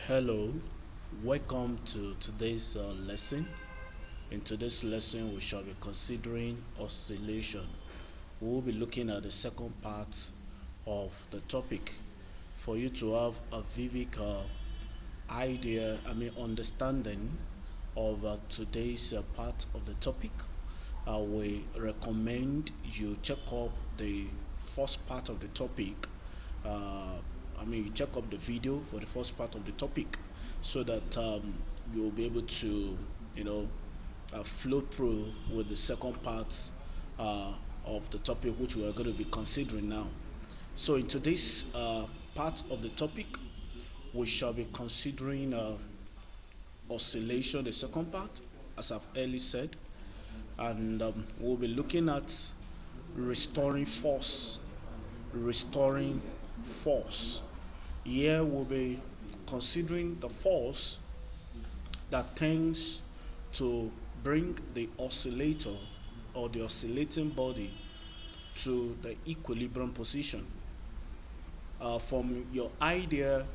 Hello, welcome to today's lesson. In today's lesson, we shall be considering oscillation. We will be looking at the second part of the topic for you to have a vivid understanding of today's part of the topic. We recommend you check up the first part of the topic. You check up the video for the first part of the topic so that you'll be able to, flow through with the second part of the topic, which we are going to be considering now. So, in today's part of the topic, we shall be considering oscillation, the second part, as I've earlier said, and we'll be looking at restoring force. Restoring force. Here we'll be considering the force that tends to bring the oscillator or the oscillating body to the equilibrium position. From your idea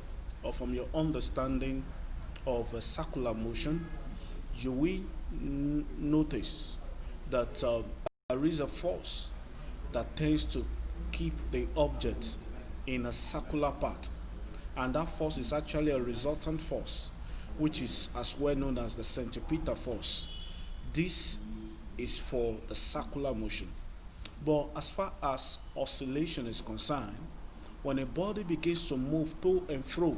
or from your understanding of a circular motion, you will notice that there is a force that tends to keep the object in a circular path, and that force is actually a resultant force, which is as well known as the centripetal force. This is for the circular motion. But as far as oscillation is concerned, when a body begins to move to and fro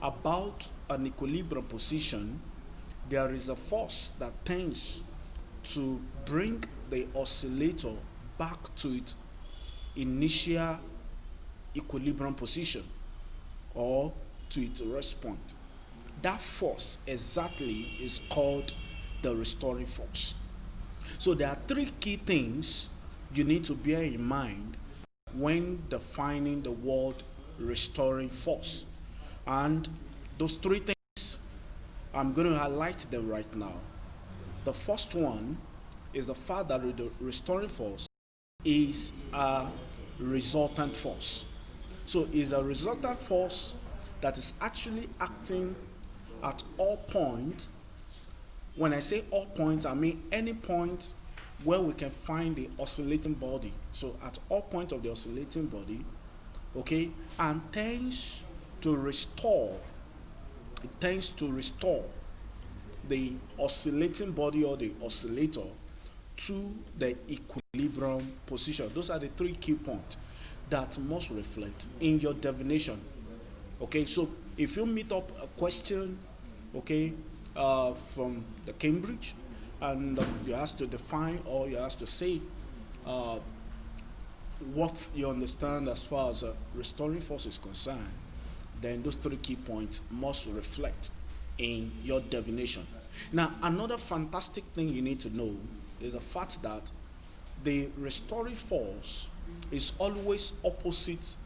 about an equilibrium position, there is a force that tends to bring the oscillator back to its initial equilibrium position or to its rest point. That force exactly is called the restoring force. So there are three key things you need to bear in mind when defining the word restoring force. And those three things, I'm going to highlight them right now. The first one is the fact that the restoring force is a resultant force. So it's a resultant force that is actually acting at all points. When I say all points, I mean any point where we can find the oscillating body. So at all points of the oscillating body, okay, and tends to restore the oscillating body or the oscillator to the equilibrium position. Those are the three key points that must reflect in your definition. Okay, so if you meet up a question, okay, from the Cambridge, and you ask to define or you ask to say what you understand as far as restoring force is concerned, then those three key points must reflect in your definition. Now, another fantastic thing you need to know is the fact that the restoring force is always opposite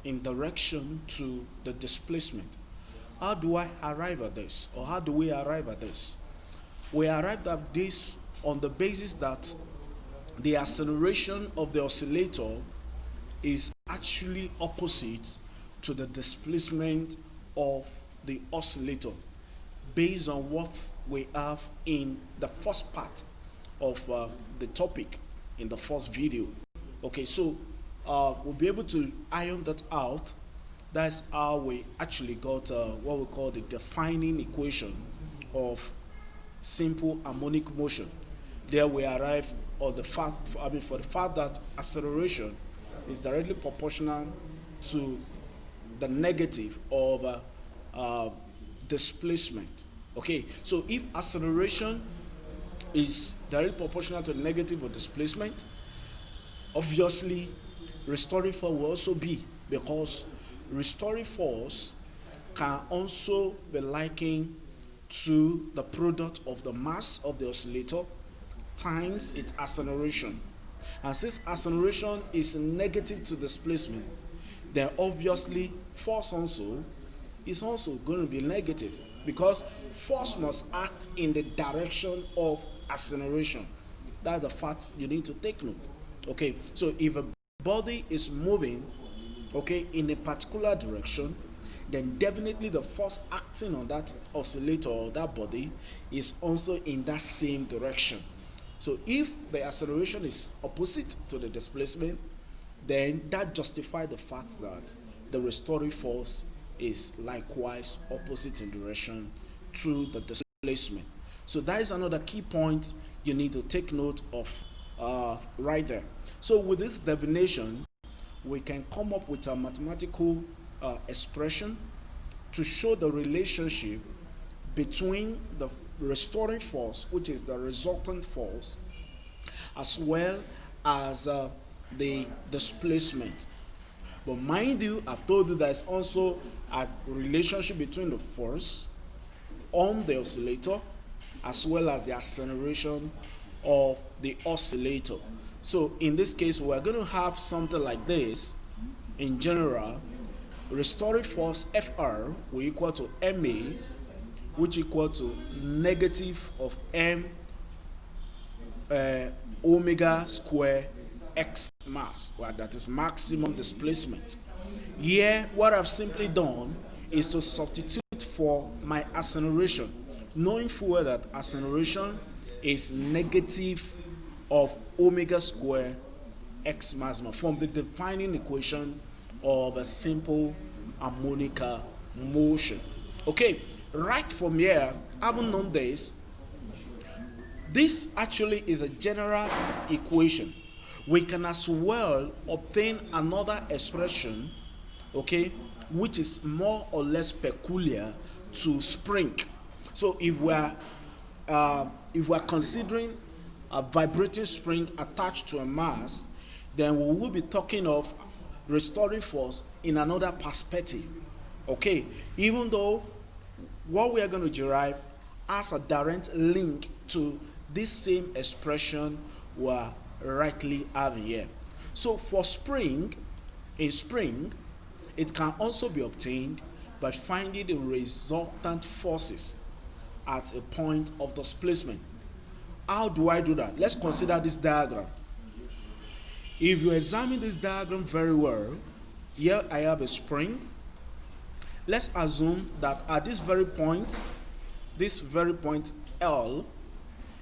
in direction to the displacement. How do I arrive at this? Or how do we arrive at this? We arrived at this on the basis that the acceleration of the oscillator is actually opposite to the displacement of the oscillator, based on what we have in the first part of the topic in the first video. Okay, so we'll be able to iron that out. That's how we actually got what we call the defining equation of simple harmonic motion. There we arrive on the fact, for the fact that acceleration is directly proportional to the negative of displacement. Okay, so if acceleration is directly proportional to the negative of displacement, obviously restoring force will also be, because restoring force can also be likened to the product of the mass of the oscillator times its acceleration. And since acceleration is negative to displacement, then obviously force also is also going to be negative, because force must act in the direction of acceleration. That's the fact you need to take note. Okay, so if a body is moving, okay, in a particular direction, then definitely the force acting on that oscillator or that body is also in that same direction. So if the acceleration is opposite to the displacement, then that justifies the fact that the restoring force is likewise opposite in direction to the displacement. So that is another key point you need to take note of right there. So with this definition, we can come up with a mathematical expression to show the relationship between the restoring force, which is the resultant force, as well as the displacement. But mind you, I've told you there's also a relationship between the force on the oscillator as well as the acceleration of the oscillator. So in this case, we're going to have something like this. In general, restoring force Fr will equal to Ma, which equal to negative of m omega square x mass, well, that is maximum displacement. Here, what I've simply done is to substitute for my acceleration, knowing full well that acceleration is negative of omega square x maximum from the defining equation of a simple harmonic motion. Okay, right from here, having known this actually is a general equation. We can as well obtain another expression, okay, which is more or less peculiar to spring. So if we're considering a vibrating spring attached to a mass, then we will be talking of restoring force in another perspective. Okay, even though what we are going to derive has a direct link to this same expression we're rightly having here. So for spring, in spring, it can also be obtained by finding the resultant forces at a point of displacement. How do I do that? Let's consider this diagram. If you examine this diagram very well, here I have a spring. Let's assume that at this very point L,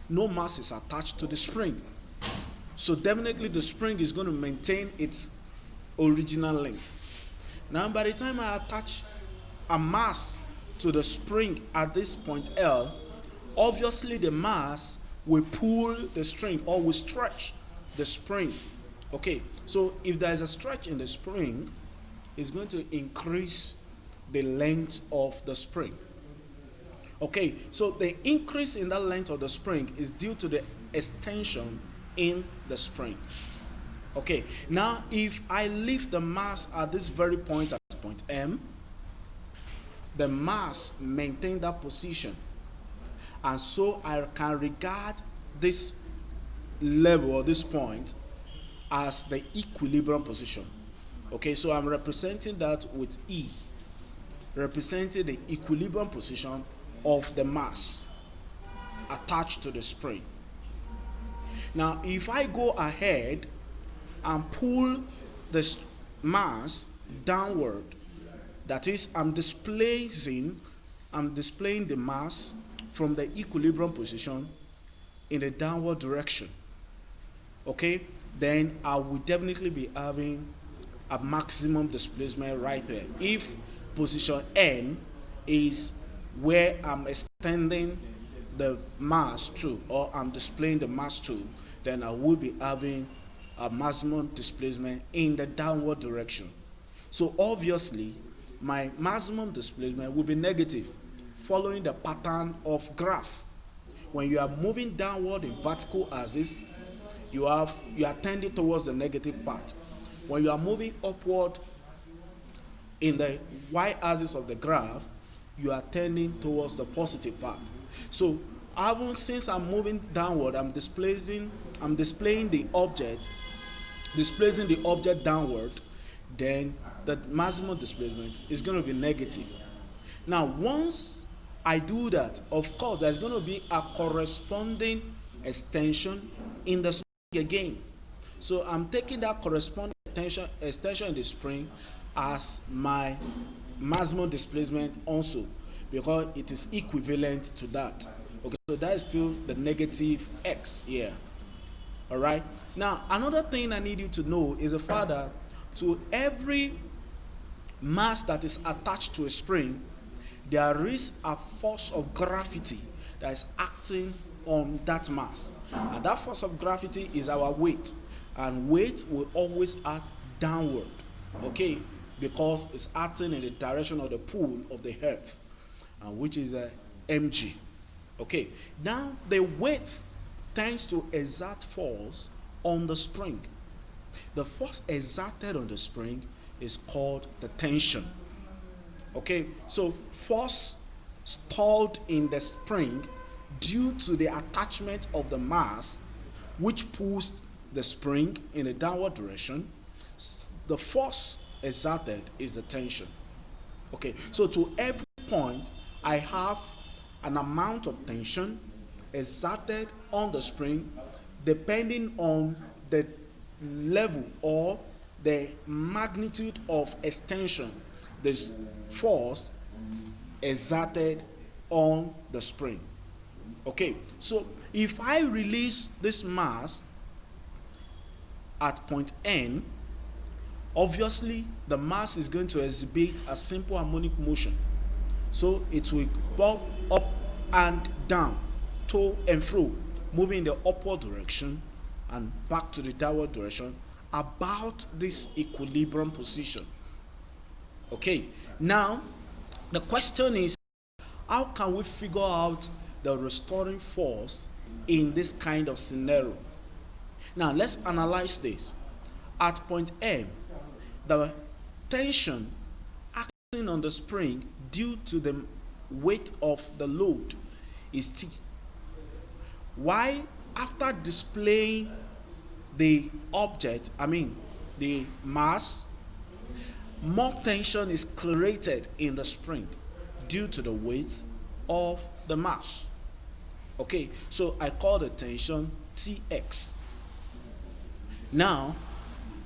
no mass is attached to the spring. So definitely the spring is going to maintain its original length. Now by the time I attach a mass to the spring at this point L, obviously the mass will pull the string or will stretch the spring. Okay, so if there is a stretch in the spring, it's going to increase the length of the spring. Okay, so the increase in the length of the spring is due to the extension in the spring. Okay, now if I lift the mass at this very point, at point M, the mass maintains that position, and so I can regard this level or this point as the equilibrium position. Okay, so I'm representing that with E, representing the equilibrium position of the mass attached to the spring. Now if I go ahead and pull the mass downward, that is, I'm displaying the mass from the equilibrium position in the downward direction. Okay, then I will definitely be having a maximum displacement right there. If position N is where I'm extending the mass to, or I'm displaying the mass to, then I will be having a maximum displacement in the downward direction. So obviously my maximum displacement will be negative, following the pattern of graph. When you are moving downward in vertical axis, you are tending towards the negative part. When you are moving upward in the y-axis of the graph, you are tending towards the positive part. So since I'm moving downward, I'm displaying the object downward, then the maximum displacement is going to be negative. Now once I do that, of course there's going to be a corresponding extension in the spring again. So I'm taking that corresponding extension in the spring as my maximum displacement also, because it is equivalent to that. Okay, so that is still the negative x here. All right. Now, another thing I need you to know is the fact that to every mass that is attached to a spring, there is a force of gravity that is acting on that mass. And that force of gravity is our weight. And weight will always act downward, okay, because it's acting in the direction of the pull of the earth, which is mg. Okay, now the weight tends to exert force on the spring. The force exerted on the spring is called the tension. Okay, so force stored in the spring due to the attachment of the mass, which pulls the spring in a downward direction. The force exerted is the tension. Okay, so to every point, I have an amount of tension exerted on the spring depending on the level or the magnitude of extension, this force exerted on the spring. Okay, so if I release this mass at point N, obviously the mass is going to exhibit a simple harmonic motion. So it will bob up and down, to and fro, moving in the upward direction and back to the downward direction about this equilibrium position. Okay, now the question is, how can we figure out the restoring force in this kind of scenario? Now let's analyze this. At point M, the tension acting on the spring due to the weight of the load is T. Why, after displaying the object, the mass, more tension is created in the spring due to the weight of the mass. Okay, so I call the tension Tx. Now,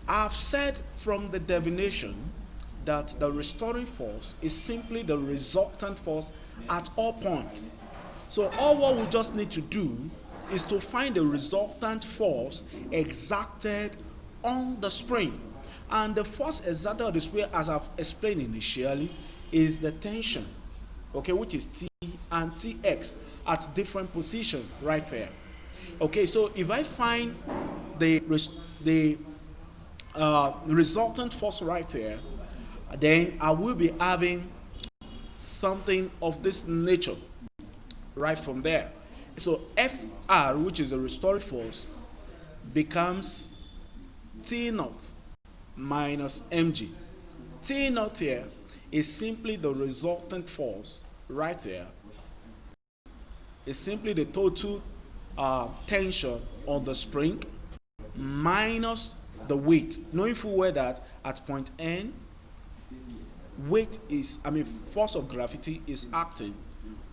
I've said from the definition that the restoring force is simply the resultant force at all points. So all what we just need to do is to find the resultant force exerted on the spring. And the force exerted on the spring, as I've explained initially, is the tension, okay, which is T and Tx at different positions right there. Okay, so if I find the resultant force right there, then I will be having something of this nature right from there. So Fr, which is the restoring force, becomes T naught minus mg. T naught here is simply the resultant force right there. It's simply the total tension on the spring minus the weight, knowing full well that at point N, weight is, force of gravity is acting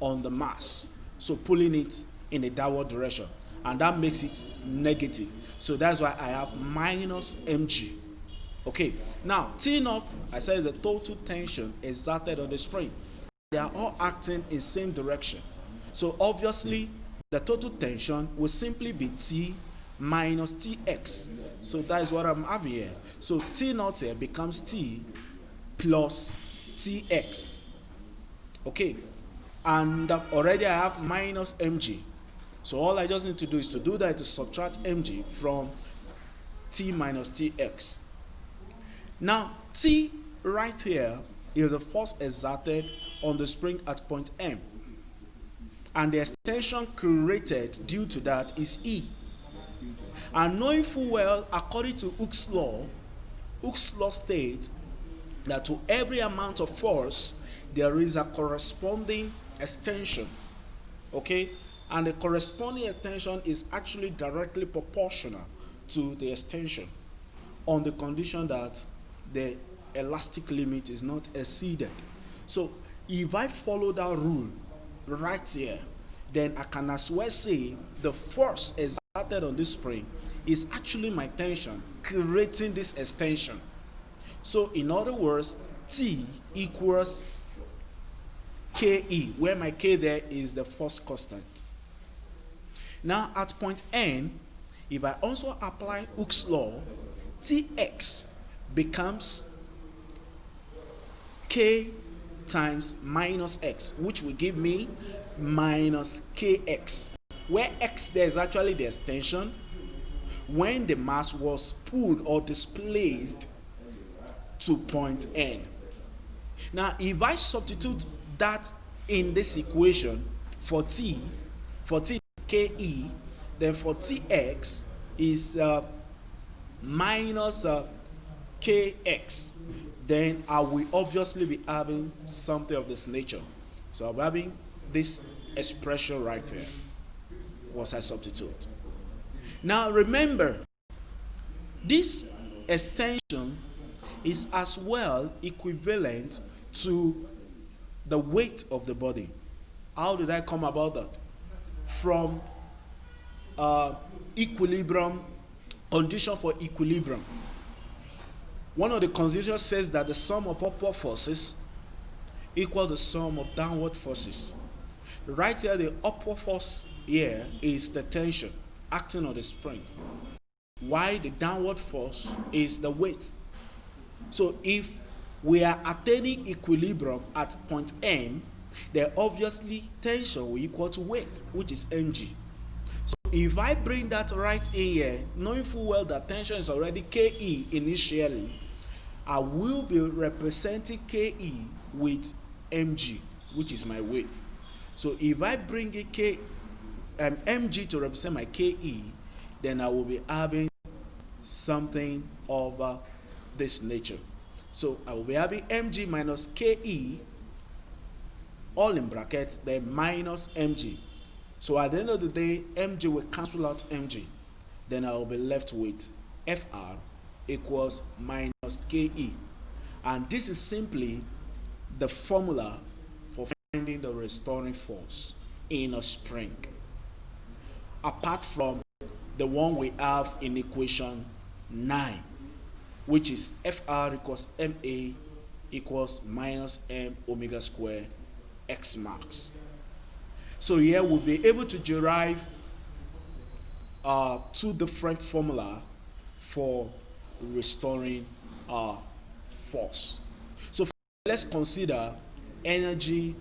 on the mass, so pulling it in a downward direction, and that makes it negative. So that's why I have minus mg. Okay, now T naught, I said, is the total tension exerted on the spring. They are all acting in same direction. So obviously, the total tension will simply be T minus Tx. So that is what I'm having here. So T naught here becomes T plus Tx. Okay, and already I have minus mg. So all I just need to do is to do that, to subtract mg from T minus Tx. Now T right here is the force exerted on the spring at point M, and the extension created due to that is E. And knowing full well, according to Hooke's law states that to every amount of force there is a corresponding extension. Okay, and the corresponding extension is actually directly proportional to the extension, on the condition that the elastic limit is not exceeded. So if I follow that rule right here, then I can as well say the force exerted on this spring is actually my tension creating this extension. So in other words, T equals KE, where my K there is the force constant. Now at point N, if I also apply Hooke's law, Tx becomes K times minus X, which will give me minus Kx, where X there is actually the extension when the mass was pulled or displaced to point N. Now if I substitute that in this equation for T is Ke, then for Tx is minus Kx, then I will obviously be having something of this nature. So I'm having this expression right here once I substitute. Now remember, this extension is as well equivalent to the weight of the body. How did I come about that? From equilibrium, condition for equilibrium. One of the conditions says that the sum of upward forces equal the sum of downward forces. Right here, the upward force here is the tension acting on the spring, while the downward force is the weight. So if we are attaining equilibrium at point M, then obviously tension will equal to weight, which is mg. So if I bring that right in here, knowing full well that tension is already Ke initially, I will be representing Ke with mg, which is my weight. So if I bring a mg to represent my Ke, then I will be having something of this nature. So I will be having mg minus Ke, all in brackets, then minus mg. So at the end of the day, mg will cancel out mg. Then I will be left with Fr equals minus Ke. And this is simply the formula for finding the restoring force in a spring, apart from the one we have in equation 9, which is Fr equals Ma equals minus M omega square X max. So here we'll be able to derive two different formula for restoring force. So let's consider energy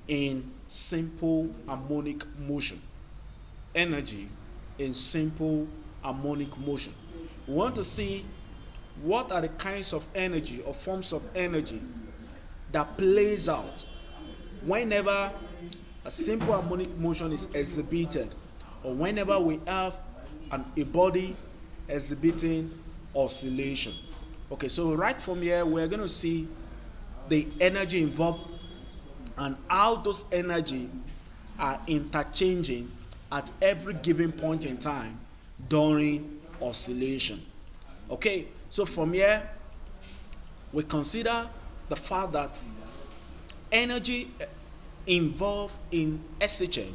in simple harmonic motion. Energy in simple harmonic motion. We want to see what are the kinds of energy or forms of energy that plays out whenever a simple harmonic motion is exhibited, or whenever we have a body exhibiting oscillation. Okay, so right from here we're going to see the energy involved and how those energy are interchanging at every given point in time during oscillation. Okay, so from here we consider the fact that energy involved in SH.M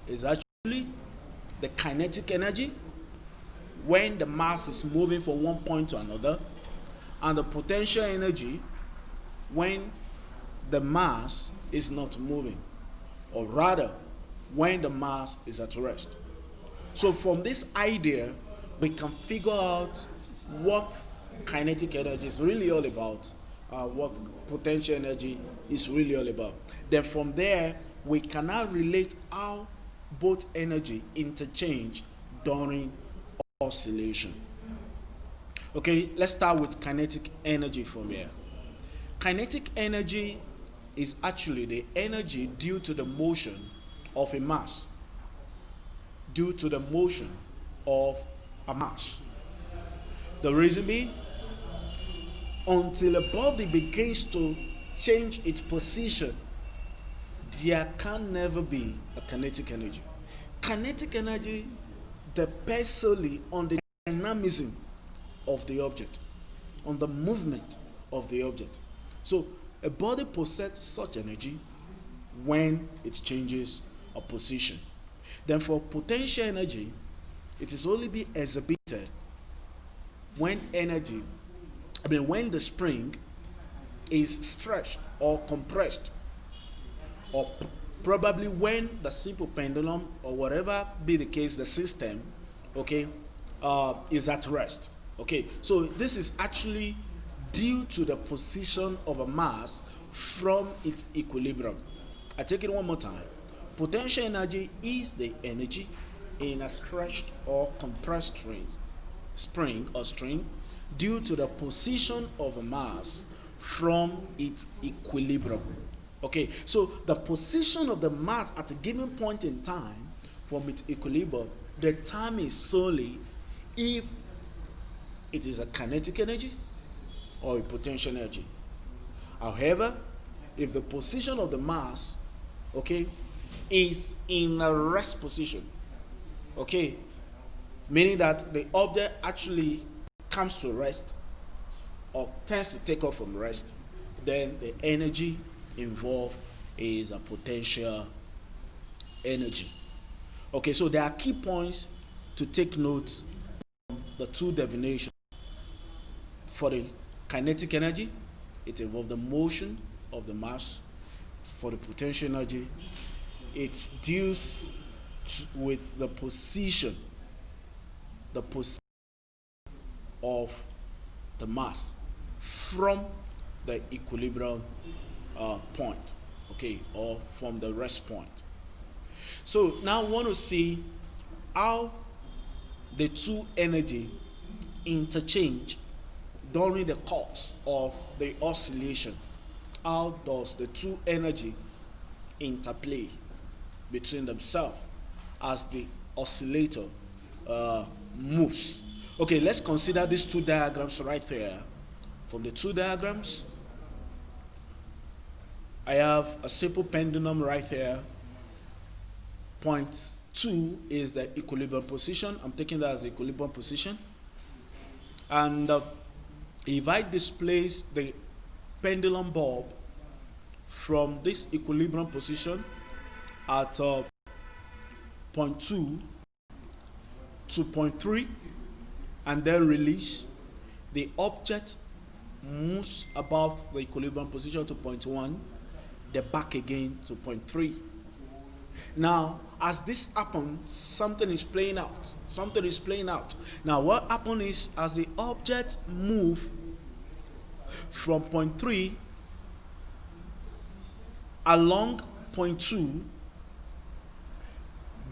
is actually the kinetic energy when the mass is moving from one point to another, and the potential energy when the mass is not moving, or rather when the mass is at rest. So from this idea we can figure out what kinetic energy is really all about, what potential energy is really all about. Then from there we can now relate how both energy interchange during oscillation. Okay, let's start with kinetic energy from here. Kinetic energy is actually the energy due to the motion of a mass. Due to the motion of a mass. The reason being, until a body begins to change its position, there can never be a kinetic energy. Kinetic energy depends solely on the dynamism of the object, on the movement of the object. So a body possesses such energy when it changes a position. Then for potential energy, it is only be exhibited when when the spring is stretched or compressed, or probably when the simple pendulum or whatever be the case, the system, okay, is at rest. Okay, so this is actually due to the position of a mass from its equilibrium. I take it one more time. Potential energy is the energy in a stretched or compressed spring or string due to the position of a mass from its equilibrium. Okay, so the position of the mass at a given point in time from its equilibrium determines solely if it is a kinetic energy or a potential energy. However, if the position of the mass, okay, is in a rest position, okay, meaning that the object actually comes to rest or tends to take off from rest, then the energy involved is a potential energy. Okay, so there are key points to take note from the two definitions. For the kinetic energy, it involves the motion of the mass. For the potential energy, it deals with the position of the mass from the equilibrium point, okay, or from the rest point. So now we want to see how the two energy interchange during the course of the oscillation. How does the two energy interplay between themselves as the oscillator moves? Okay, let's consider these two diagrams right there. From the two diagrams, I have a simple pendulum right here. Point 2 is the equilibrium position. I'm taking that as the equilibrium position. And if I displace the pendulum bulb from this equilibrium position at point 2 to point 3 and then release, the object moves about the equilibrium position to point 1, then back again to point 3. Now, as this happens, something is playing out. Something is playing out. Now, what happens is, as the object moves from point 3 along point 2,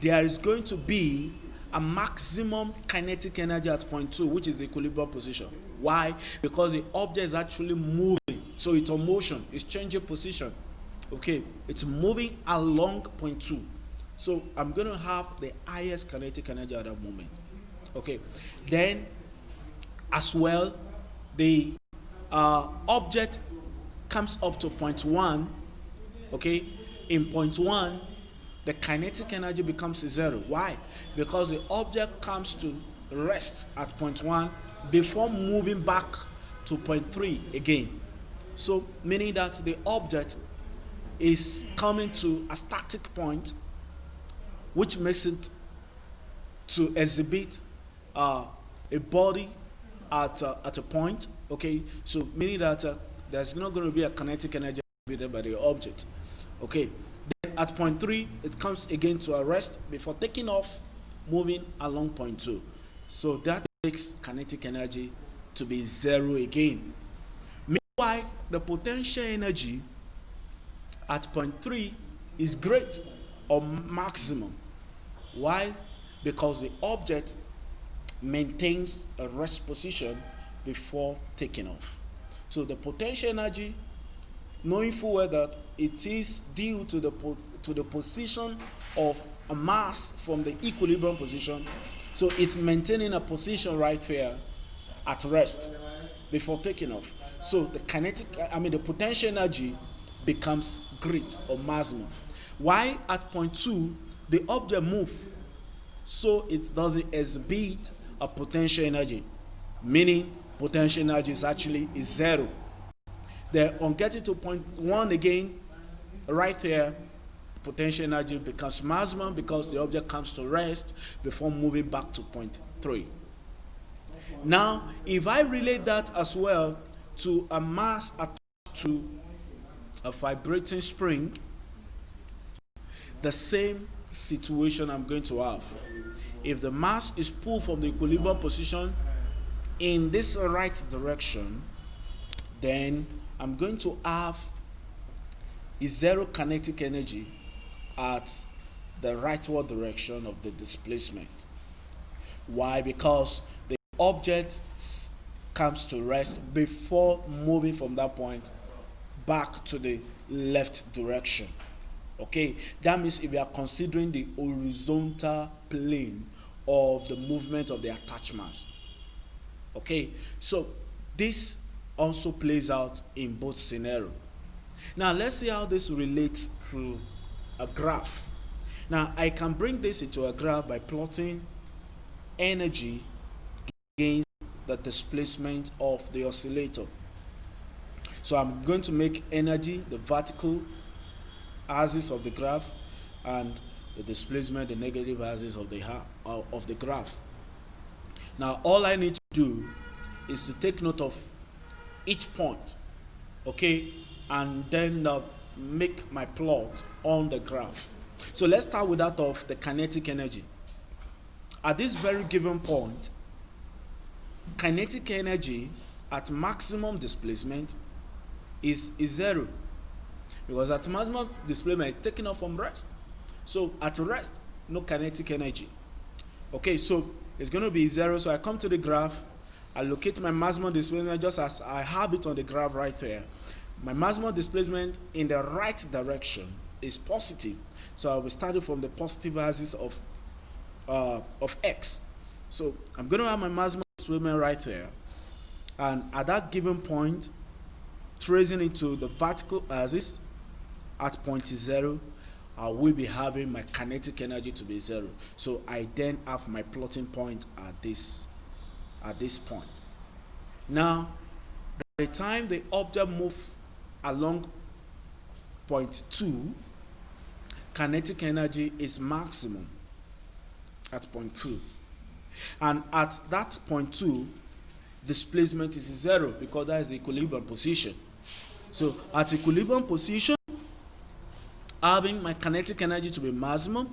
there is going to be a maximum kinetic energy at point 2, which is the equilibrium position. Why? Because the object is actually moving. So it's on motion. It's changing position. Okay, it's moving along point 2. So I'm going to have the highest kinetic energy at that moment. Okay, then as well, the object comes up to point 1. Okay, in point 1, the kinetic energy becomes 0. Why? Because the object comes to rest at point 1 before moving back to point 3 again. So meaning that the object is coming to a static point, which makes it to exhibit a body at a point. Okay, so meaning that there's not going to be a kinetic energy exhibited by the object. Okay, then at point 3, it comes again to a rest before taking off, moving along point 2. So that makes kinetic energy to be 0 again. Meanwhile, the potential energy at point 3 is great or maximum. Why? Because the object maintains a rest position before taking off. So the potential energy, knowing full well that it is due to the position of a mass from the equilibrium position, so it's maintaining a position right here at rest before taking off. So the the potential energy becomes great or maximum. Why at point 2 the object moves, so it doesn't exhibit a potential energy, meaning potential energy is actually 0. Then on getting to point 1 again, right here, potential energy becomes maximum because the object comes to rest before moving back to point 3. Now, if I relate that as well to a mass attached to a vibrating spring, the same situation I'm going to have. If the mass is pulled from the equilibrium position in this right direction, then I'm going to have zero kinetic energy at the rightward direction of the displacement. Why? Because the object comes to rest before moving from that point back to the left direction. Okay, that means if we are considering the horizontal plane of the movement of the attached mass. Okay, so this also plays out in both scenarios. Now let's see how this relates to a graph. Now I can bring this into a graph by plotting energy against the displacement of the oscillator. So I'm going to make energy the vertical axis of the graph and the displacement the negative axis of the graph. Now all I need to do is to take note of each point, okay, and then make my plot on the graph. So let's start with that of the kinetic energy. At this very given point, kinetic energy at maximum displacement is zero, because at maximum displacement it's taken off from rest. So at rest, no kinetic energy. Okay, so it's going to be zero. So I come to the graph, I locate my maximum displacement just as I have it on the graph right there. My maximum displacement in the right direction is positive. So I will start from the positive axis of x. So I'm going to have my maximum displacement right there. And at that given point, tracing into the vertical axis at point 0, I will be having my kinetic energy to be 0. So I then have my plotting point at this point. Now, by the time the object moves along point 2, kinetic energy is maximum at point 2. And at that point 2, displacement is 0 because that is the equilibrium position. So at equilibrium position, having my kinetic energy to be maximum,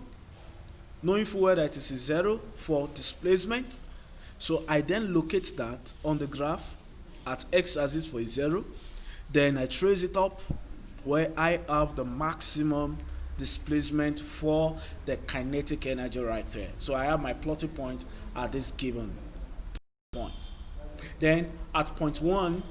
knowing full well that it is 0 for displacement, so I then locate that on the graph at x-axis for 0, then I trace it up where I have the maximum displacement for the kinetic energy right there. So I have my plotting point at this given point. Then at point 1,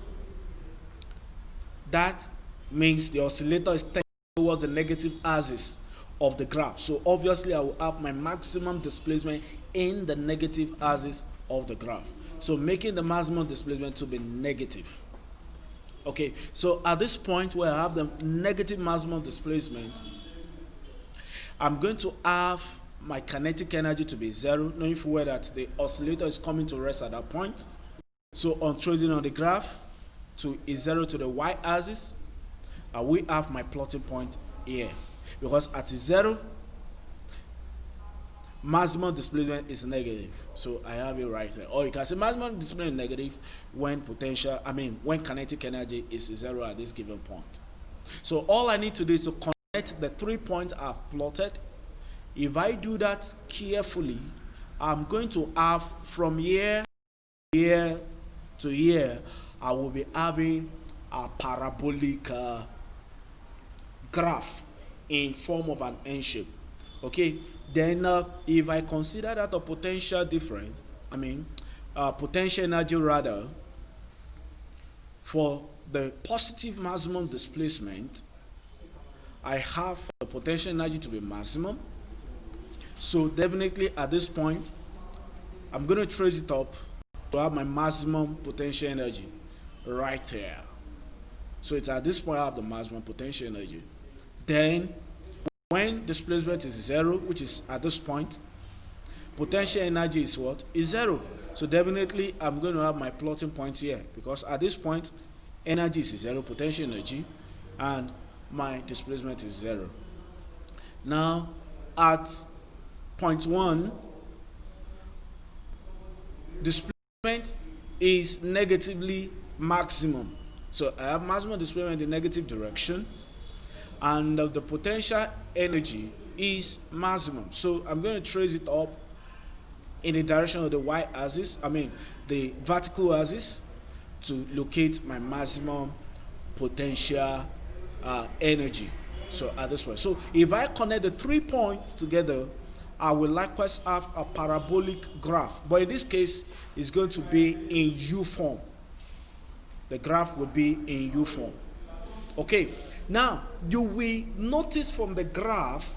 that means the oscillator is tending towards the negative axis of the graph. So obviously I will have my maximum displacement in the negative axis of the graph. So making the maximum displacement to be negative. Okay, so at this point where I have the negative maximum displacement, I'm going to have my kinetic energy to be 0, knowing full well that the oscillator is coming to rest at that point. So on tracing on the graph to is 0 to the y-axis, I will have my plotting point here. Because at 0, maximum displacement is negative. So I have it right there. Or you can say maximum displacement is negative when when kinetic energy is 0 at this given point. So all I need to do is to connect the 3 points I've plotted. If I do that carefully, I'm going to have from here to here, I will be having a parabolic graph in form of an N shape. Okay, then if I consider that a potential difference, potential energy rather, for the positive maximum displacement, I have the potential energy to be maximum. So definitely at this point, I'm going to trace it up to have my maximum potential energy right there. So it's at this point I have the maximum potential energy. Then when displacement is 0, which is at this point, potential energy is what? Is 0. So definitely I'm going to have my plotting point here, because at this point energy is 0, potential energy, and my displacement is 0. Now at point 1, displacement is negatively maximum. So I have maximum displacement in the negative direction, and the potential energy is maximum. So I'm going to trace it up in the direction of the y-axis, the vertical axis, to locate my maximum potential energy. So at this point, so if I connect the 3 points together, I will likewise have a parabolic graph, but in this case it's going to be in U form. The graph will be in U form. Okay, now you will notice from the graph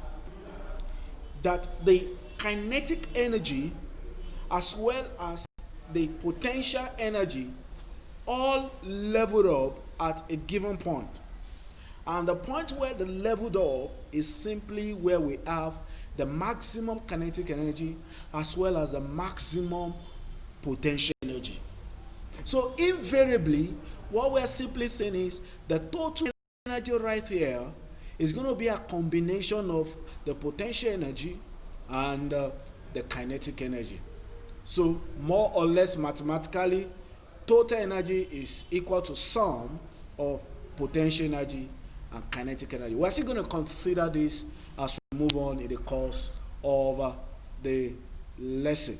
that the kinetic energy as well as the potential energy all leveled up at a given point. And the point where they leveled up is simply where we have the maximum kinetic energy as well as the maximum potential energy. So invariably, what we're simply saying is the total energy right here is going to be a combination of the potential energy and the kinetic energy. So more or less mathematically, total energy is equal to sum of potential energy and kinetic energy. We're still going to consider this as we move on in the course of the lesson.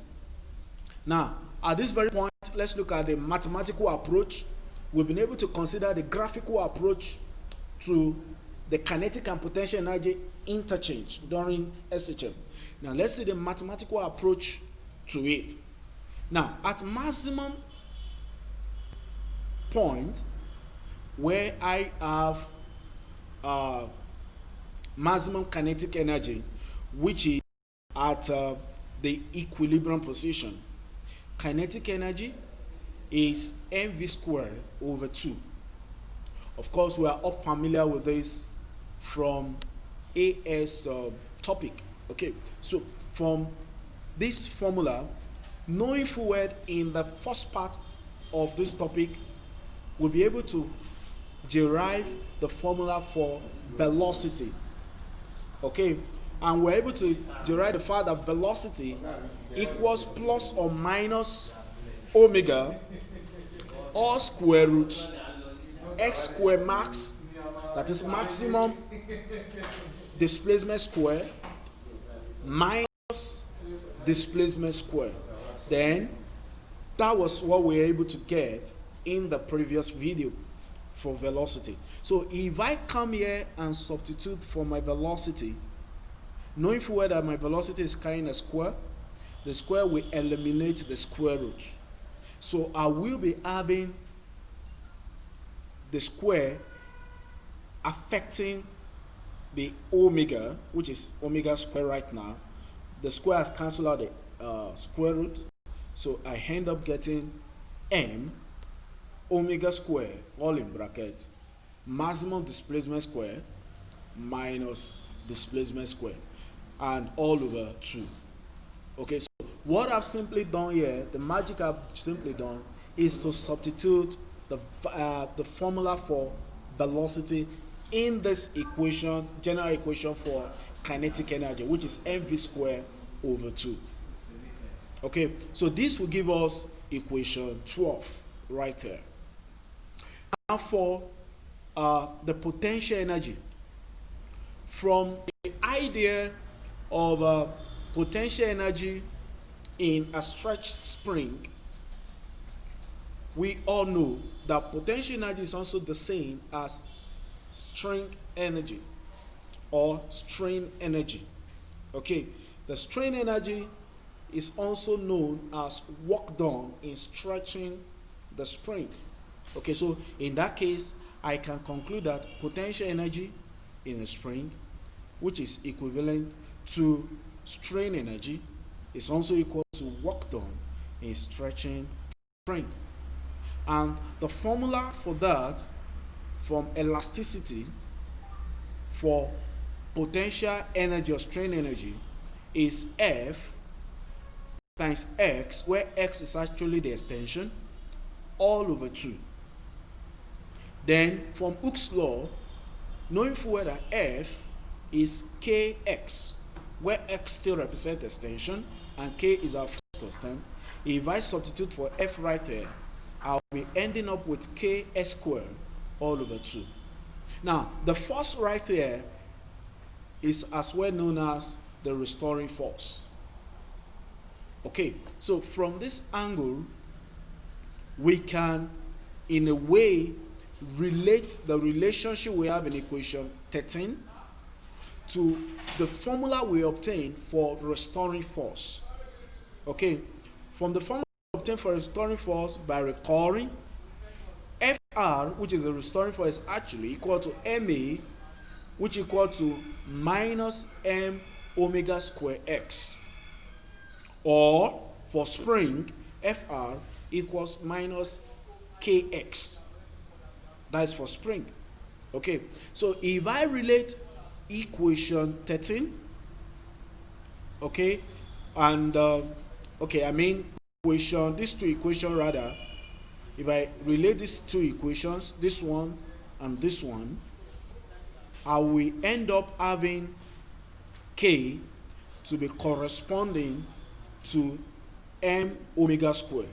Now, at this very point, let's look at the mathematical approach. We've been able to consider the graphical approach to the kinetic and potential energy interchange during SH.M. Now, let's see the mathematical approach to it. Now, at maximum point where I have maximum kinetic energy, which is at the equilibrium position, kinetic energy is mv squared over 2. Of course, we are all familiar with this from AS topic. Okay, so from this formula, knowing full well in the first part of this topic, we'll be able to derive the formula for velocity. Okay, and we're able to derive the fact that velocity equals plus or minus omega or square root x square max, that is maximum displacement square, minus displacement square. Then that was what we were able to get in the previous video for velocity. So if I come here and substitute for my velocity, knowing full well that my velocity is carrying a square, the square will eliminate the square root. So I will be having the square affecting the omega, which is omega square right now. The square has cancelled out the square root. So I end up getting m omega square, all in brackets, maximum displacement square minus displacement square, and all over 2. Okay, so what I've simply done here, the magic I've simply done, is to substitute the formula for velocity in this equation, general equation for kinetic energy, which is mv squared over 2. Okay, so this will give us equation 12 right here. Now for the potential energy, from the idea of potential energy in a stretched spring, we all know that potential energy is also the same as strain energy or strain energy. Okay, the strain energy is also known as work done in stretching the spring. Okay, so in that case, I can conclude that potential energy in a spring, which is equivalent to strain energy, is also equal to work done in stretching spring. And the formula for that, from elasticity for potential energy or strain energy, is F times X, where X is actually the extension, all over 2. Then from Hooke's law, knowing full well that F is Kx, where X still represents extension and K is our first constant. If I substitute for F right here, I'll be ending up with Ks squared all over 2. Now, the force right here is as well known as the restoring force. Okay, so from this angle, we can, in a way, relate the relationship we have in equation 13 to the formula we obtain for restoring force. Okay, from the formula we obtain for restoring force by recurring, Fr, which is the restoring force, is actually equal to Ma, which is equal to minus M omega square x. Or for spring, Fr equals minus Kx. That is for spring. Okay, so if I relate equation 13, okay, and these two equations rather, if I relate these two equations, this one and this one, I will end up having K to be corresponding to M omega square,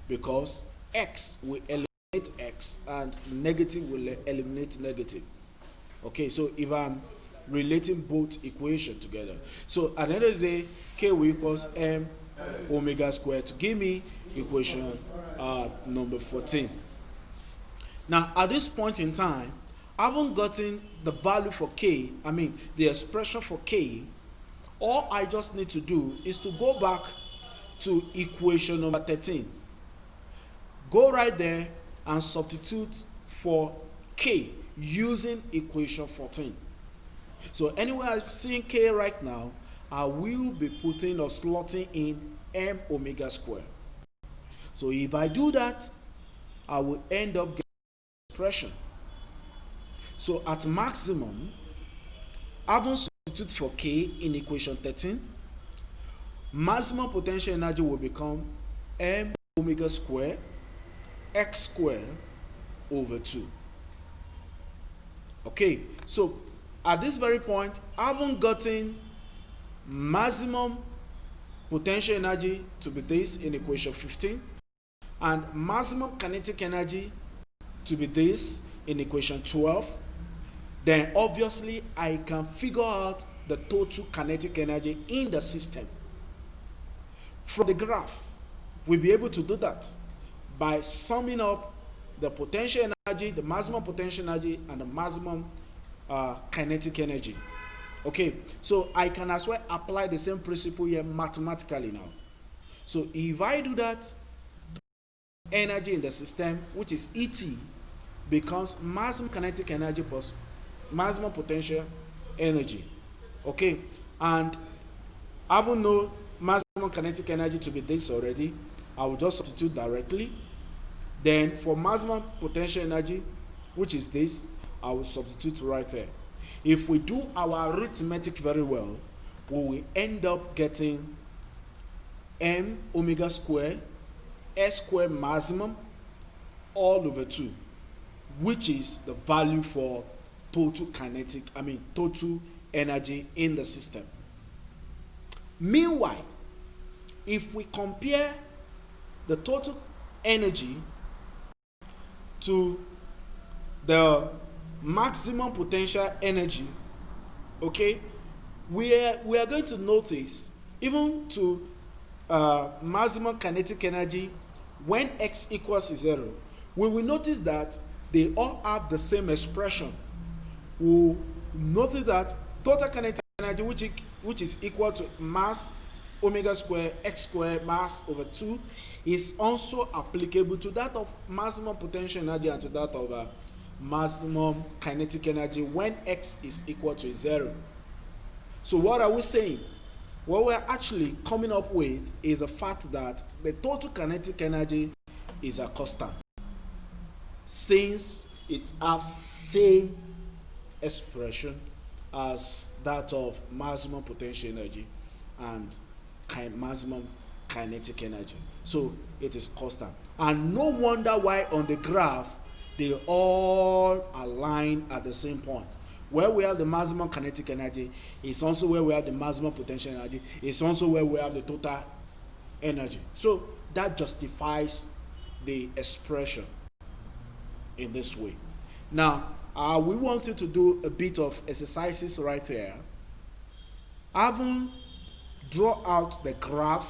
because X will eliminate X and negative will eliminate negative. Okay, so if I'm relating both equations together, so at the end of the day, K will equals M omega square to give me equation number 14. Now, at this point in time, I haven't gotten the value for K, the expression for K. All I just need to do is to go back to equation number 13. Go right there and substitute for K using equation 14. So anywhere I'm seeing K right now, I will be putting or slotting in M omega square. So if I do that, I will end up getting expression. So at maximum, having substitute for K in equation 13, maximum potential energy will become M omega square x square over 2. Okay, so at this very point, I haven't gotten maximum potential energy to be this in equation 15, and maximum kinetic energy to be this in equation 12. Then obviously I can figure out the total kinetic energy in the system. From the graph, we'll be able to do that by summing up the potential energy, the maximum potential energy, and the maximum kinetic energy. Okay, so I can as well apply the same principle here mathematically now. So if I do that, energy in the system, which is ET, becomes maximum kinetic energy plus maximum potential energy. Okay, and I will know maximum kinetic energy to be this already. I will just substitute directly. Then for maximum potential energy, which is this, I will substitute right there. If we do our arithmetic very well, we will end up getting M omega square S square maximum all over 2, which is the value for total total energy in the system. Meanwhile, if we compare the total energy to the maximum potential energy, okay, we are going to notice, even to maximum kinetic energy, when x equals 0, we will notice that they all have the same expression. We'll notice that total kinetic energy, which is equal to mass omega square x square mass over 2, is also applicable to that of maximum potential energy and to that of maximum kinetic energy when x is equal to 0. So what are we saying? What we're actually coming up with is the fact that the total kinetic energy is a constant, since it has same expression as that of maximum potential energy and maximum kinetic energy. So it is constant. And no wonder why on the graph they all align at the same point. Where we have the maximum kinetic energy is also where we have the maximum potential energy. It's also where we have the total energy. So that justifies the expression in this way. Now, we want you to do a bit of exercises right there. Having draw out the graph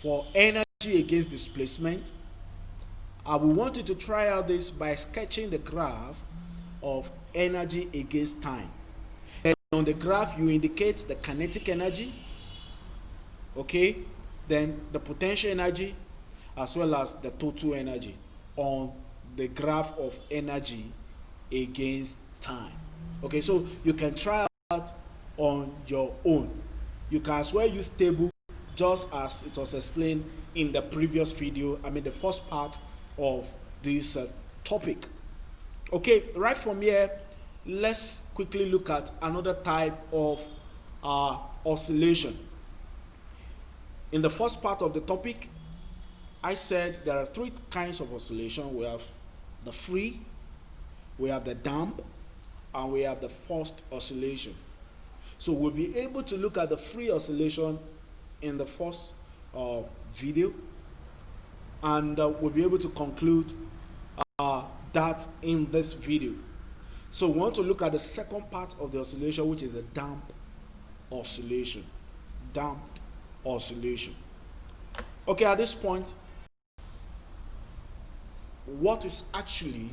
for energy against displacement, we want you to try out this by sketching the graph of energy against time. And on the graph, you indicate the kinetic energy, okay, then the potential energy, as well as the total energy on the graph of energy against time. Okay, so you can try out on your own. You can as well use table, just as it was explained in the previous video, the first part of this topic. Okay, right from here, let's quickly look at another type of oscillation. In the first part of the topic, I said there are three kinds of oscillation. We have the free, we have the damp, and we have the forced oscillation. So we'll be able to look at the free oscillation in the first video, and we'll be able to conclude that in this video. So we want to look at the second part of the oscillation, which is a damp oscillation. Damped oscillation. Okay, at this point, what is actually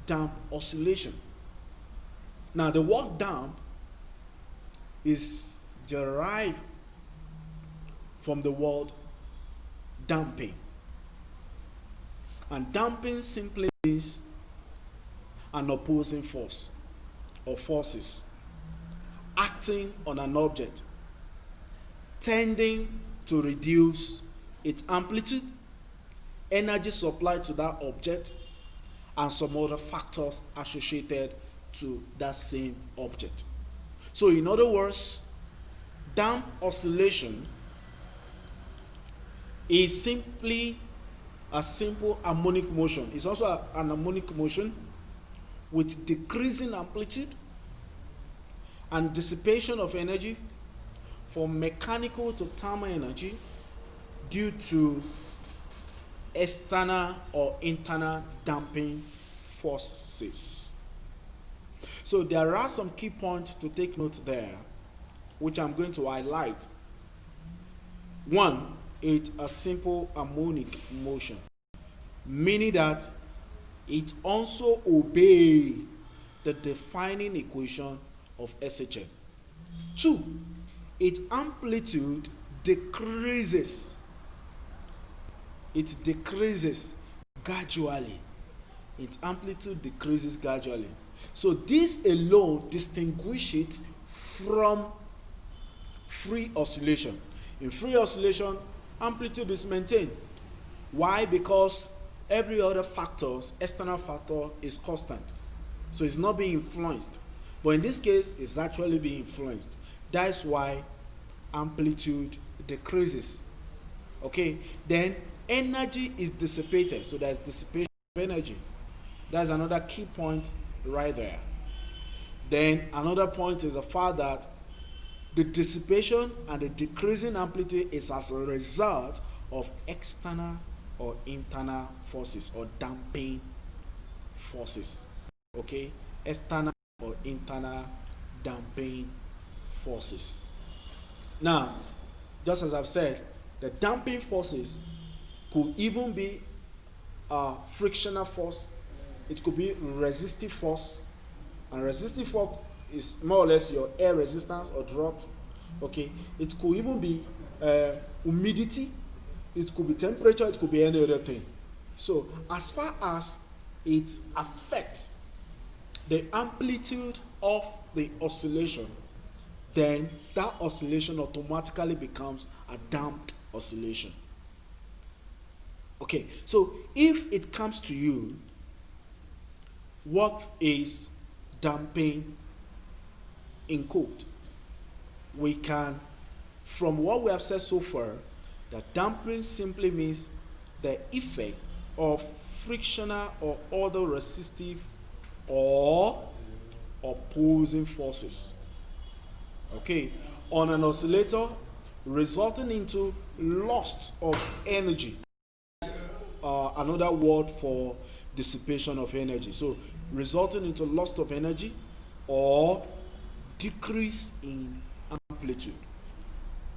damp oscillation? Now, the word damp is derived from the word damping. And damping simply means an opposing force or forces acting on an object, tending to reduce its amplitude, energy supplied to that object, and some other factors associated to that same object. So in other words, damp oscillation is simply a simple harmonic motion. It's also an harmonic motion with decreasing amplitude and dissipation of energy from mechanical to thermal energy due to external or internal damping forces. So there are some key points to take note there, which I'm going to highlight. One, it's a simple harmonic motion, meaning that it also obeys the defining equation of SH.M. Two, its amplitude decreases. It decreases gradually. Its amplitude decreases gradually. So this alone distinguishes it from free oscillation. In free oscillation, amplitude is maintained. Why? Because every other factors, external factor, is constant. So it's not being influenced. But in this case, it's actually being influenced. That's why amplitude decreases. Okay? Then energy is dissipated. So there's dissipation of energy. That's another key point right there. Then another point is the fact that the dissipation and the decreasing amplitude is as a result of external or internal forces or damping forces. Okay? External or internal damping forces. Now, just as I've said, the damping forces could even be a frictional force. It could be resistive force. And resistive force is more or less your air resistance or drought. Okay? It could even be humidity. It could be temperature. It could be any other thing. So, as far as it affects the amplitude of the oscillation, then that oscillation automatically becomes a damped oscillation. Okay, so if it comes to you, what is damping in code? We can, from what we have said so far, that damping simply means the effect of frictional or other resistive or opposing forces, okay, on an oscillator, resulting into loss of energy. Another word for dissipation of energy. So resulting into loss of energy or decrease in amplitude.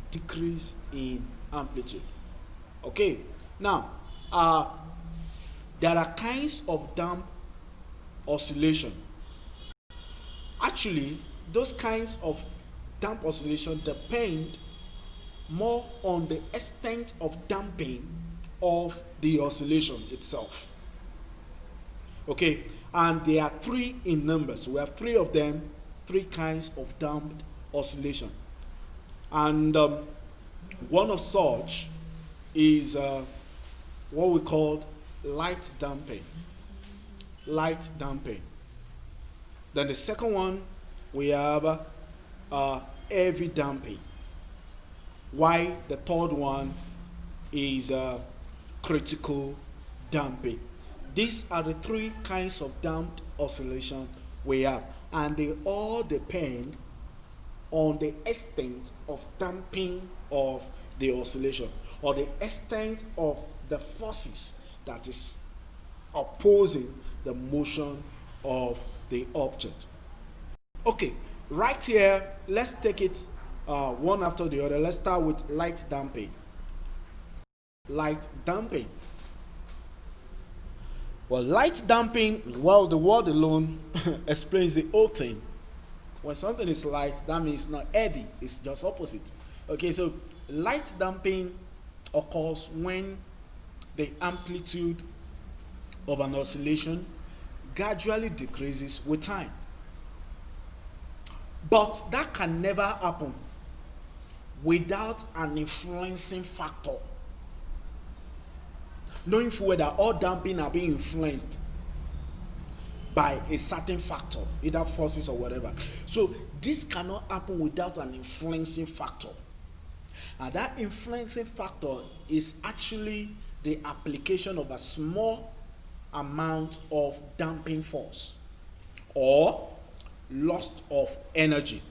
Decrease in amplitude. Okay, now there are kinds of damp oscillation. Actually, those kinds of damp oscillation depend more on the extent of damping of the oscillation itself. Okay, and there are three in numbers. We have three of them, three kinds of damped oscillation. And one of such is what we call light damping. Light damping. Then the second one, we have heavy damping. Why the third one is critical damping. These are the three kinds of damped oscillation we have, and they all depend on the extent of damping of the oscillation, or the extent of the forces that is opposing the motion of the object. Okay, right here, let's take it one after the other. Let's start with light damping. Light damping. Well, light damping, well, the word alone explains the whole thing. When something is light, that means not heavy. It's just opposite. Okay, so light damping occurs when the amplitude of an oscillation gradually decreases with time. But that can never happen without an influencing factor. Knowing full well that all damping are being influenced by a certain factor, either forces or whatever. So this cannot happen without an influencing factor. And that influencing factor is actually the application of a small amount of damping force or loss of energy,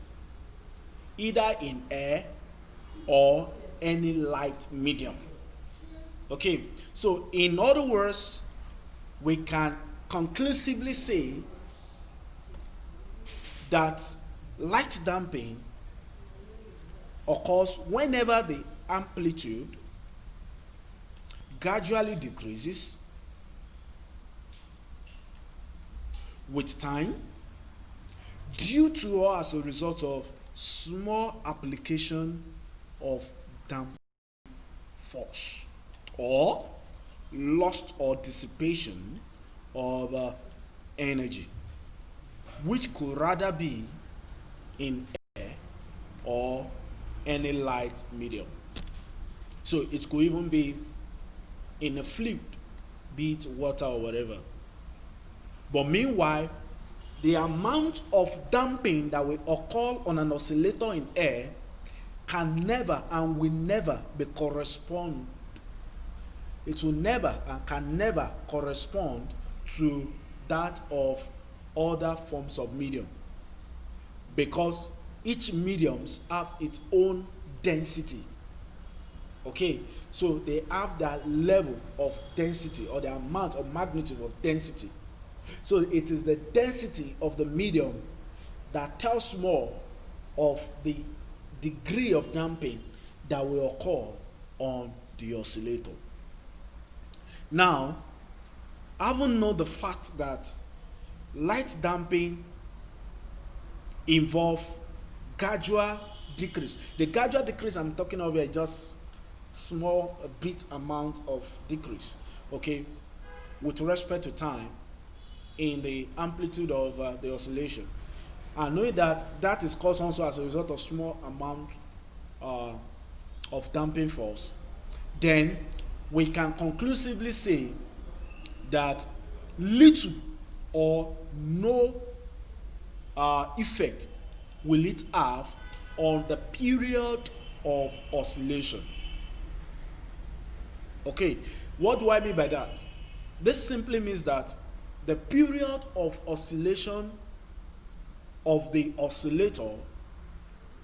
either in air or any light medium. Okay, so in other words, we can conclusively say that light damping occurs whenever the amplitude gradually decreases with time due to or as a result of small application of damping force or loss or dissipation of energy, which could rather be in air or any light medium. So it could even be in a fluid, be it water or whatever. But meanwhile, the amount of damping that will occur on an oscillator in air can never and will never be correspond. It will never and can never correspond to that of other forms of medium, because each mediums have its own density. Okay, so they have that level of density or the amount of magnitude of density. So it is the density of the medium that tells more of the degree of damping that will occur on the oscillator. Now, having known the fact that light damping involves gradual decrease. The gradual decrease I'm talking of here is just small bit amount of decrease, okay, with respect to time in the amplitude of the oscillation. And knowing that that is caused also as a result of small amount of damping force, then we can conclusively say that little or no effect will it have on the period of oscillation. Okay, what do I mean by that? This simply means that the period of oscillation of the oscillator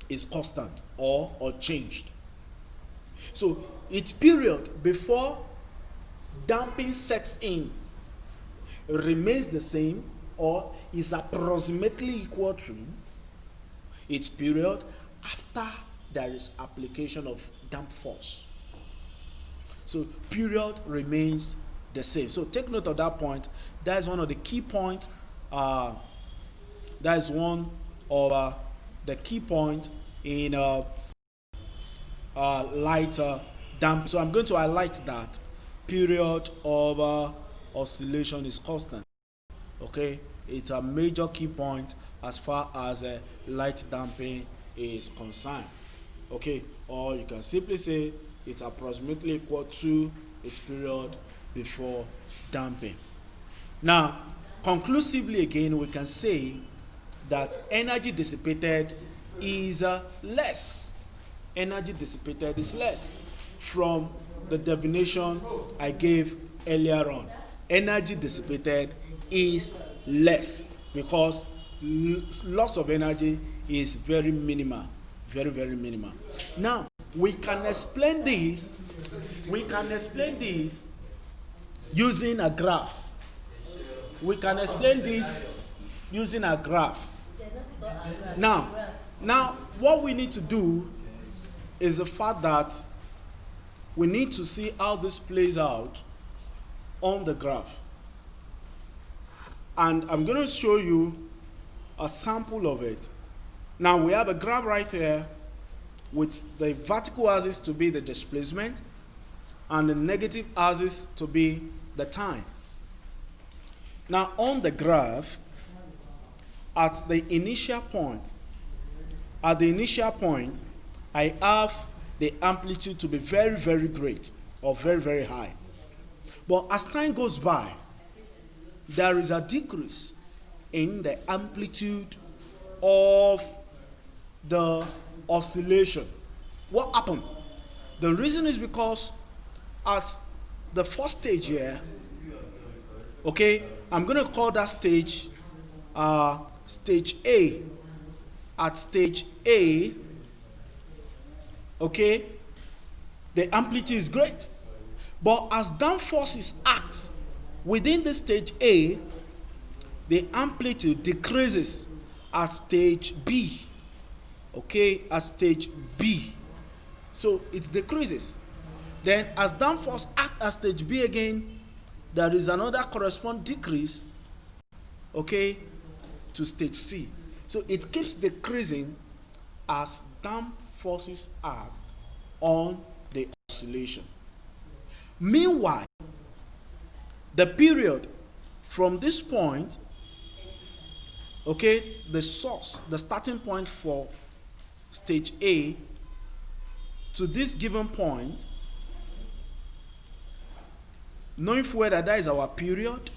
is constant or changed. So its period before damping sets in remains the same or is approximately equal to its period after there is application of damp force. So period remains the same. So take note of that point. That is one of the key points. That is one of the key points in light damp. So I'm going to highlight that period of oscillation is constant. Okay, it's a major key point as far as light damping is concerned. Okay, or you can simply say it's approximately equal to its period before damping. Now, conclusively again, we can say that energy dissipated is less. Energy dissipated is less from the definition I gave earlier on. Energy dissipated is less because loss of energy is very minimal, very, very minimal. Now, we can explain this using a graph. We can explain this using a graph. Now, what we need to do is the fact that we need to see how this plays out on the graph. And I'm going to show you a sample of it. Now we have a graph right here with the vertical axis to be the displacement and the negative axis to be the time. Now on the graph, at the initial point, I have the amplitude to be very, very great or very, very high. But as time goes by, there is a decrease in the amplitude of the oscillation. What happened? The reason is because at the first stage here, okay, I'm going to call that stage stage A. At stage A, okay, the amplitude is great. But as damp forces act within the stage A, the amplitude decreases at stage B. Okay, at stage B. So it decreases. Then as damp force act at stage B again, there is another corresponding decrease, okay, to stage C. So it keeps decreasing as damp forces act on the oscillation. Meanwhile, the period from this point, okay, the source, the starting point for stage A to this given point, knowing whether that is our period,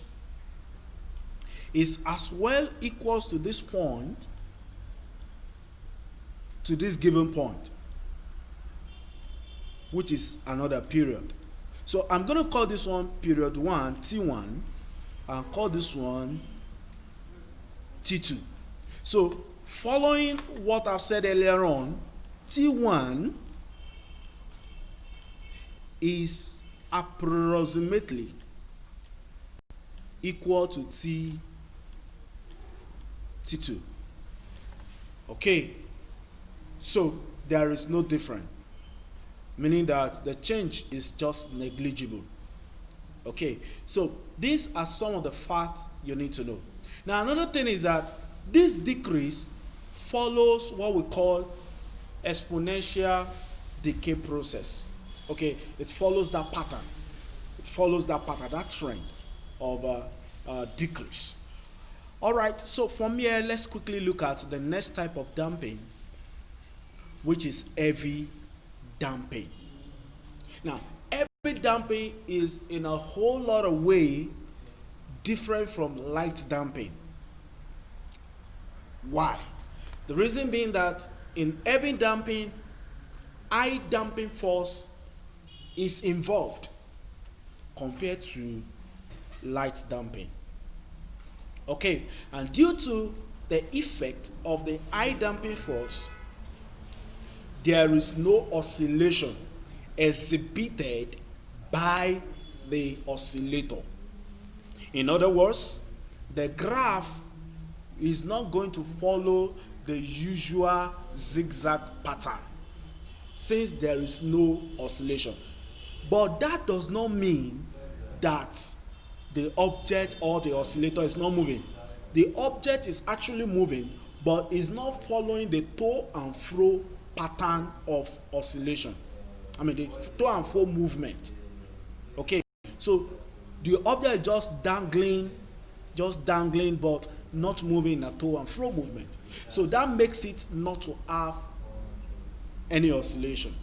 is as well equals to this point to this given point, which is another period. So I'm going to call this one period 1, T1, and call this one T2. So following what I've said earlier on, T1 is approximately equal to T2. Okay, so there is no difference, meaning that the change is just negligible. Okay, so these are some of the facts you need to know. Now another thing is that this decrease follows what we call exponential decay process. Okay, it follows that pattern. It follows that pattern, that trend of decrease. All right, so from here, let's quickly look at the next type of damping, which is heavy damping. Now, heavy damping is in a whole lot of way different from light damping. Why? The reason being that in heavy damping, high damping force is involved compared to light damping. Okay, and due to the effect of the high damping force, there is no oscillation exhibited by the oscillator. In other words, the graph is not going to follow the usual zigzag pattern since there is no oscillation. But that does not mean that the object or the oscillator is not moving. The object is actually moving, but is not following the to and fro pattern of oscillation. I mean, the to and fro movement. Okay, so the object is just dangling, but not moving in a to and fro movement. So that makes it not to have any oscillation,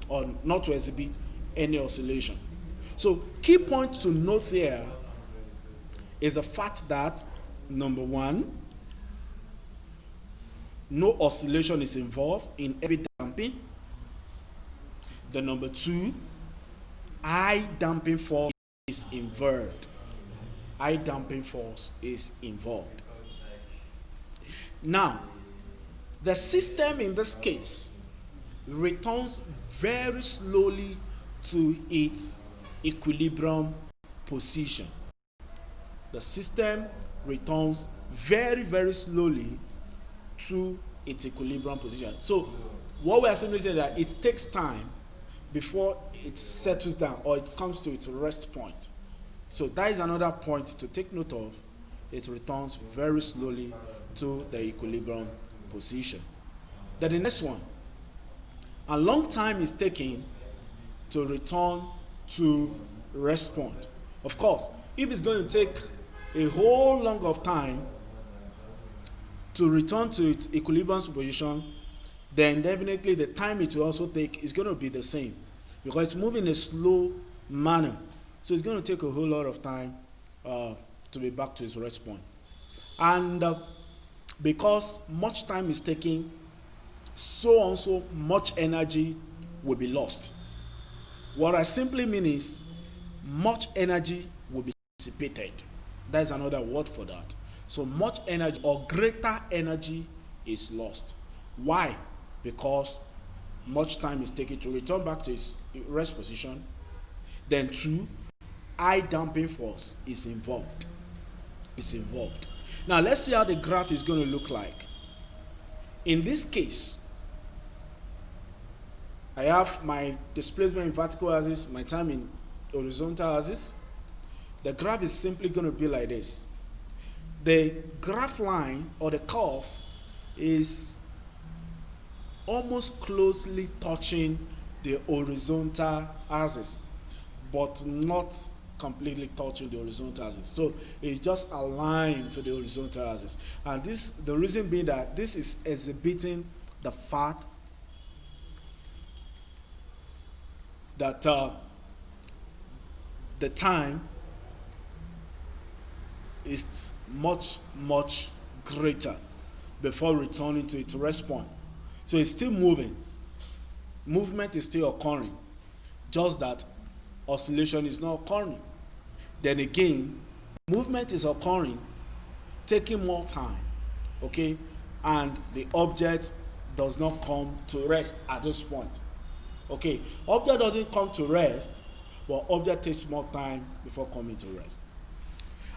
or not to exhibit any oscillation. So key point to note here is the fact that, number one, no oscillation is involved in every damping. The number two, high damping force is involved. High damping force is involved. Now, the system in this case returns very slowly to its equilibrium position. The system returns very, very slowly to its equilibrium position. So what we are simply saying that it takes time before it settles down or it comes to its rest point. So that is another point to take note of. It returns very slowly to the equilibrium position. Then the next one, a long time is taken to return to rest point. Of course, if it's going to take a whole long of time to return to its equilibrium position, then definitely the time it will also take is going to be the same, because it's moving in a slow manner. So it's going to take a whole lot of time to be back to its rest point. And because much time is taking, so also much energy will be lost. What I simply mean is much energy will be dissipated. That is another word for that. So much energy or greater energy is lost. Why? Because much time is taken to return back to its rest position. Then two, high damping force is involved. It's involved. Now let's see how the graph is going to look like. In this case, I have my displacement in vertical axis, my time in horizontal axis. The graph is simply going to be like this. The graph line or the curve is almost closely touching the horizontal axis, but not completely touching the horizontal axis. So it's just aligned to the horizontal axis. And this, the reason being that this is exhibiting the fact that the time is much, much greater before returning to its rest point. So it's still moving. Movement is still occurring, just that oscillation is not occurring. Then again, movement is occurring, taking more time, okay? And the object does not come to rest at this point. Okay, object doesn't come to rest, but object takes more time before coming to rest.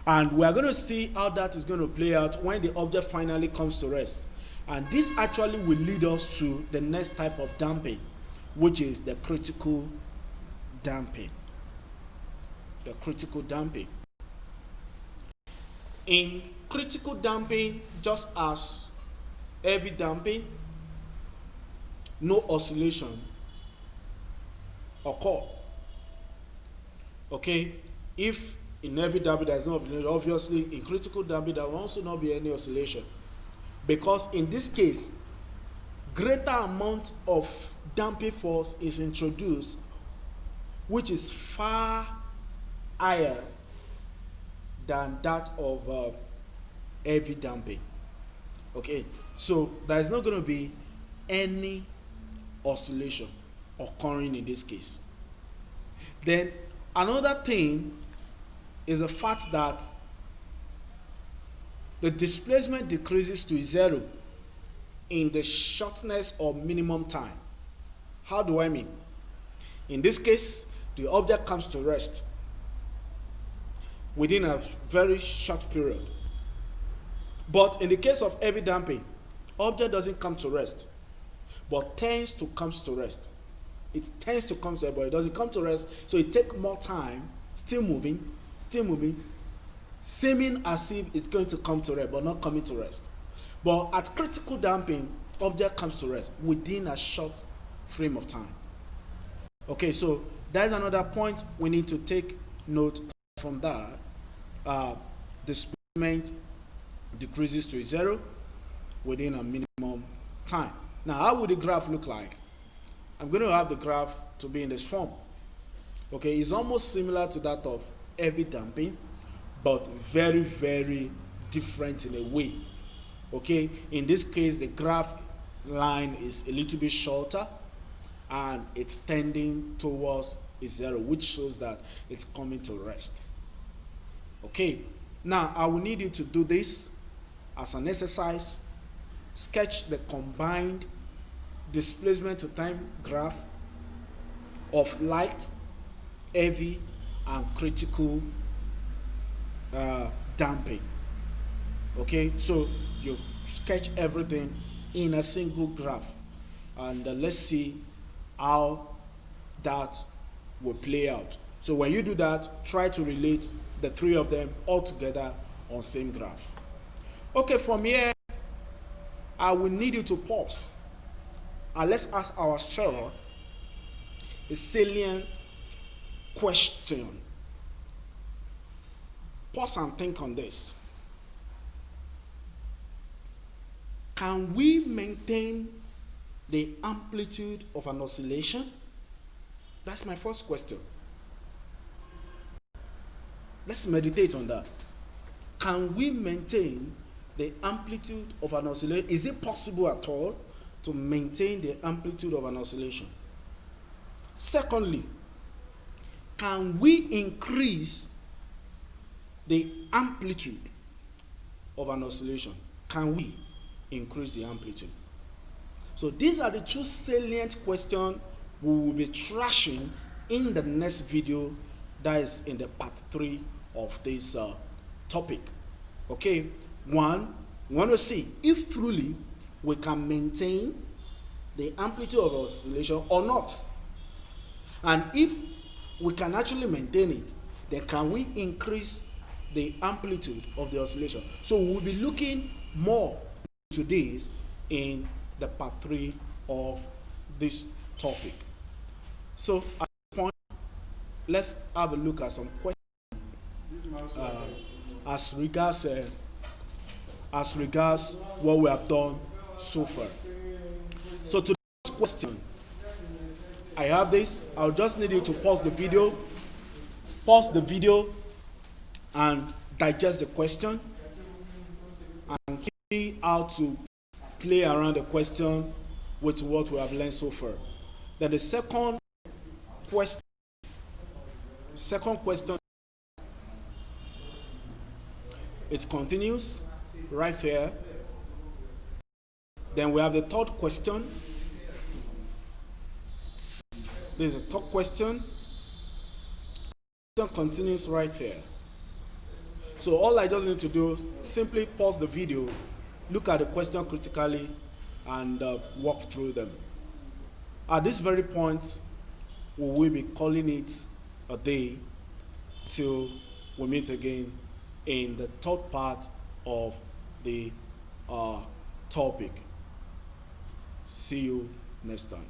And we are going to see how that is going to play out when the object finally comes to rest. And this actually will lead us to the next type of damping, which is the critical damping. The critical damping. In critical damping, just as heavy damping, no oscillation occur. Okay, if in heavy damping there is no oscillation, obviously in critical damping there will also not be any oscillation, because in this case greater amount of damping force is introduced, which is far higher than that of heavy damping. Okay, so there is not going to be any oscillation occurring in this case. Then another thing is the fact that the displacement decreases to zero in the shortness or minimum time. How do I mean? In this case, the object comes to rest. within a very short period. But in the case of heavy damping, object doesn't come to rest, but tends to come to rest. It tends to come to rest, but it doesn't come to rest, so it takes more time, still moving, seeming as if it's going to come to rest, but not coming to rest. But at critical damping, object comes to rest within a short frame of time. Okay, so that's another point we need to take note from that. Displacement decreases to 0 within a minimum time. Now, how would the graph look like? I'm going to have the graph to be in this form. Okay, it's almost similar to that of heavy damping, but very, very different in a way. Okay, in this case, the graph line is a little bit shorter and it's tending towards a 0, which shows that it's coming to rest. Okay, now I will need you to do this as an exercise. Sketch the combined displacement to time graph of light, heavy, and critical damping. Okay, so you sketch everything in a single graph, and let's see how that will play out. So when you do that, try to relate the three of them all together on same graph. Okay, from here, I will need you to pause and let's ask ourselves a salient question. Pause and think on this. Can we maintain the amplitude of an oscillation? That's my first question. Let's meditate on that. Can we maintain the amplitude of an oscillation? Is it possible at all to maintain the amplitude of an oscillation? Secondly, can we increase the amplitude of an oscillation? Can we increase the amplitude? So these are the two salient questions we will be trashing in the next video, that is in the part 3 of this topic. Okay, one, we want to see if truly we can maintain the amplitude of oscillation or not. And if we can actually maintain it, then can we increase the amplitude of the oscillation? So we'll be looking more into this in the part 3 of this topic. So at this point, let's have a look at some questions as regards what we have done so far. So to this question, I have this. I'll just need you to pause the video and digest the question and see how to play around the question with what we have learned so far. Then the second question, it continues right here. Then we have the third question. There's a third question. The question continues right here. So all I just need to do, simply pause the video, look at the question critically, and walk through them. At this very point, we will be calling it a day till we meet again in the third part of the topic. See you next time.